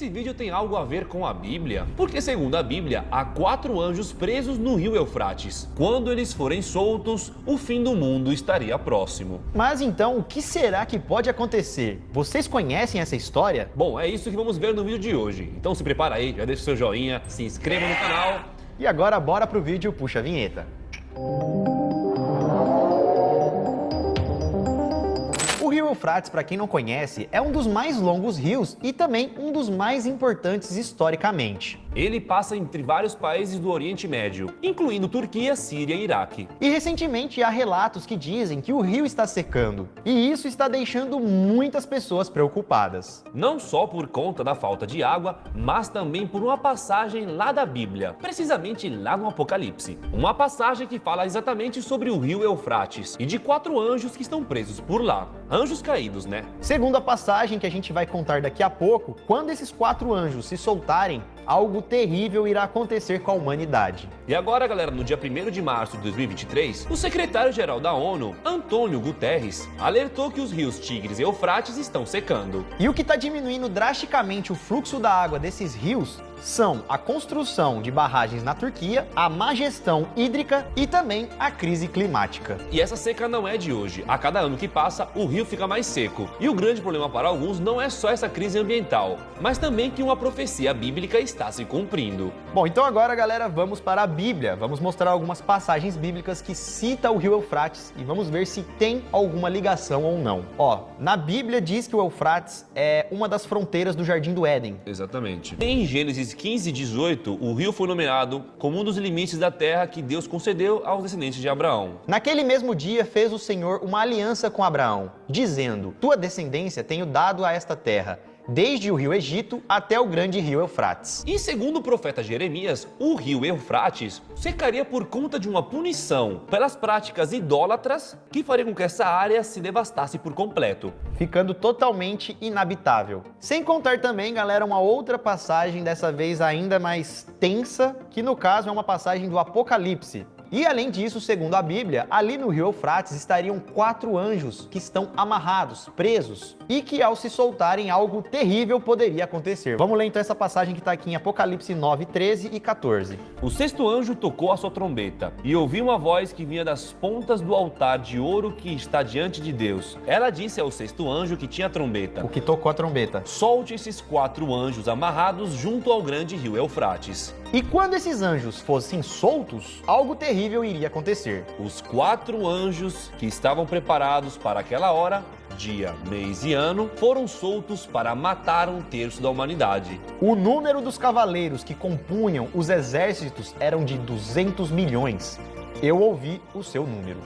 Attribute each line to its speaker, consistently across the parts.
Speaker 1: esse vídeo tem algo a ver com a Bíblia? Porque segundo a Bíblia, há 4 anjos presos no rio Eufrates. Quando eles forem soltos, o fim do mundo estaria próximo.
Speaker 2: Mas então, o que será que pode acontecer? Vocês conhecem essa história?
Speaker 1: Bom, é isso que vamos ver no vídeo de hoje. Então se prepara aí, já deixa o seu joinha, se inscreva no canal.
Speaker 2: E agora bora pro vídeo, puxa a vinheta. O rio Eufrates, para quem não conhece, é um dos mais longos rios e também um dos mais importantes historicamente.
Speaker 1: Ele passa entre vários países do Oriente Médio, incluindo Turquia, Síria e Iraque.
Speaker 2: E recentemente há relatos que dizem que o rio está secando, e isso está deixando muitas pessoas preocupadas.
Speaker 1: Não só por conta da falta de água, mas também por uma passagem lá da Bíblia, precisamente lá no Apocalipse. Uma passagem que fala exatamente sobre o rio Eufrates e de 4 anjos que estão presos por lá. Anjos caídos, né?
Speaker 2: Segundo a passagem que a gente vai contar daqui a pouco, quando esses 4 anjos se soltarem, algo terrível irá acontecer com a humanidade.
Speaker 1: E agora, galera, no dia 1º de março de 2023, o secretário-geral da ONU, Antônio Guterres, alertou que os rios Tigres e Eufrates estão secando.
Speaker 2: E o que está diminuindo drasticamente o fluxo da água desses rios são a construção de barragens na Turquia, a má gestão hídrica e também a crise climática.
Speaker 1: E essa seca não é de hoje. A cada ano que passa, o rio fica mais seco. E o grande problema para alguns não é só essa crise ambiental, mas também que uma profecia bíblica está se cumprindo.
Speaker 2: Bom, então agora, galera, vamos para a Bíblia. Vamos mostrar algumas passagens bíblicas que citam o rio Eufrates e vamos ver se tem alguma ligação ou não. Ó, na Bíblia diz que o Eufrates é uma das fronteiras do Jardim do Éden.
Speaker 1: Exatamente. Em Gênesis 15 e 18, o rio foi nomeado como um dos limites da terra que Deus concedeu aos descendentes de Abraão.
Speaker 2: Naquele mesmo dia fez o Senhor uma aliança com Abraão, dizendo: tua descendência tenho dado a esta terra, desde o rio Egito até o grande rio Eufrates.
Speaker 1: E segundo o profeta Jeremias, o rio Eufrates secaria por conta de uma punição pelas práticas idólatras que faria com que essa área se devastasse por completo,
Speaker 2: ficando totalmente inabitável. Sem contar também, galera, uma outra passagem, dessa vez ainda mais tensa, que no caso é uma passagem do Apocalipse. E além disso, segundo a Bíblia, ali no rio Eufrates estariam 4 anjos que estão amarrados, presos, e que ao se soltarem algo terrível poderia acontecer. Vamos ler então essa passagem que está aqui em Apocalipse 9, 13 e 14.
Speaker 1: O 6º anjo tocou a sua trombeta, e ouvi uma voz que vinha das pontas do altar de ouro que está diante de Deus. Ela disse ao 6º anjo que tinha a trombeta:
Speaker 2: o que tocou a trombeta:
Speaker 1: solte esses 4 anjos amarrados junto ao grande rio Eufrates.
Speaker 2: E quando esses anjos fossem soltos, algo terrível iria acontecer.
Speaker 1: Os 4 anjos que estavam preparados para aquela hora, dia, mês e ano, foram soltos para matar 1/3 da humanidade.
Speaker 2: O número dos cavaleiros que compunham os exércitos eram de 200 milhões. Eu ouvi o seu número.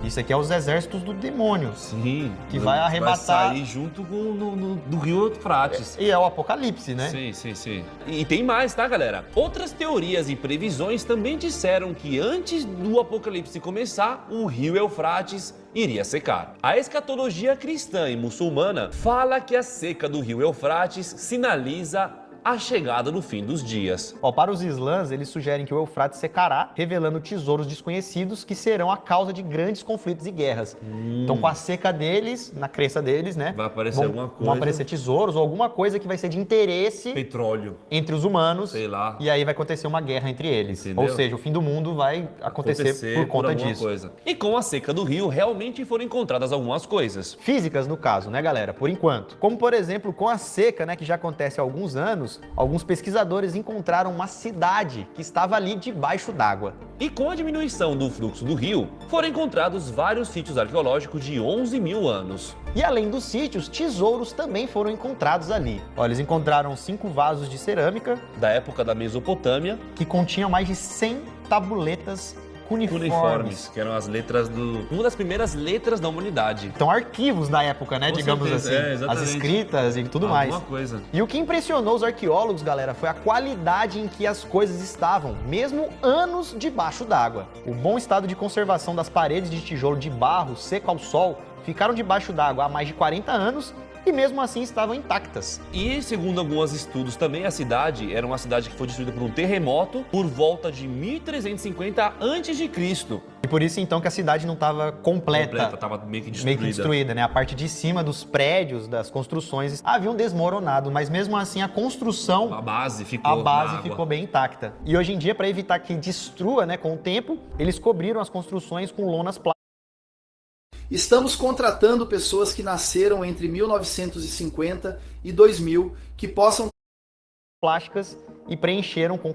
Speaker 2: Isso aqui é os exércitos do demônio.
Speaker 1: Sim.
Speaker 2: Que vai arrebatar...
Speaker 1: Vai sair junto com do rio Eufrates.
Speaker 2: E é o Apocalipse, né?
Speaker 1: Sim. E tem mais, tá, galera? Outras teorias e previsões também disseram que antes do Apocalipse começar, o rio Eufrates iria secar. A escatologia cristã e muçulmana fala que a seca do rio Eufrates sinaliza a chegada do fim dos dias.
Speaker 2: Para os islãs, eles sugerem que o Eufrates secará, revelando tesouros desconhecidos que serão a causa de grandes conflitos e guerras. Então, com a seca deles, na crença deles, né?
Speaker 1: Vai aparecer alguma coisa.
Speaker 2: Vão aparecer tesouros ou alguma coisa que vai ser de interesse...
Speaker 1: petróleo.
Speaker 2: Entre os humanos.
Speaker 1: Sei lá.
Speaker 2: E aí vai acontecer uma guerra entre eles.
Speaker 1: Entendeu?
Speaker 2: Ou seja, o fim do mundo vai acontecer por conta disso.
Speaker 1: Coisa. E com a seca do rio, realmente foram encontradas algumas coisas.
Speaker 2: Físicas, no caso, né, galera? Por enquanto. Como, por exemplo, com a seca, né, que já acontece há alguns anos, alguns pesquisadores encontraram uma cidade que estava ali debaixo d'água.
Speaker 1: E com a diminuição do fluxo do rio, foram encontrados vários sítios arqueológicos de 11 mil anos.
Speaker 2: E além dos sítios, tesouros também foram encontrados ali. Eles encontraram 5 vasos de cerâmica
Speaker 1: da época da Mesopotâmia,
Speaker 2: que continham mais de 100 tabuletas cuneiformes,
Speaker 1: que eram as letras uma das primeiras letras da humanidade.
Speaker 2: Então, arquivos da época, né, digamos assim, as escritas e tudo mais.
Speaker 1: Coisa.
Speaker 2: E o que impressionou os arqueólogos, galera, foi a qualidade em que as coisas estavam, mesmo anos debaixo d'água. O bom estado de conservação das paredes de tijolo de barro seco ao sol ficaram debaixo d'água há mais de 40 anos e mesmo assim estavam intactas.
Speaker 1: E, segundo alguns estudos também, a cidade era uma cidade que foi destruída por um terremoto por volta de 1350 a.C.
Speaker 2: E por isso então que a cidade não estava completa.
Speaker 1: Estava meio que destruída.
Speaker 2: Né? A parte de cima dos prédios, das construções, haviam desmoronado, mas mesmo assim a construção,
Speaker 1: A base ficou
Speaker 2: bem intacta. E hoje em dia, para evitar que destrua, né, com o tempo, eles cobriram as construções com lonas plásticas.
Speaker 3: Estamos contratando pessoas que nasceram entre 1950 e 2000 que possam
Speaker 2: plásticas e preencheram com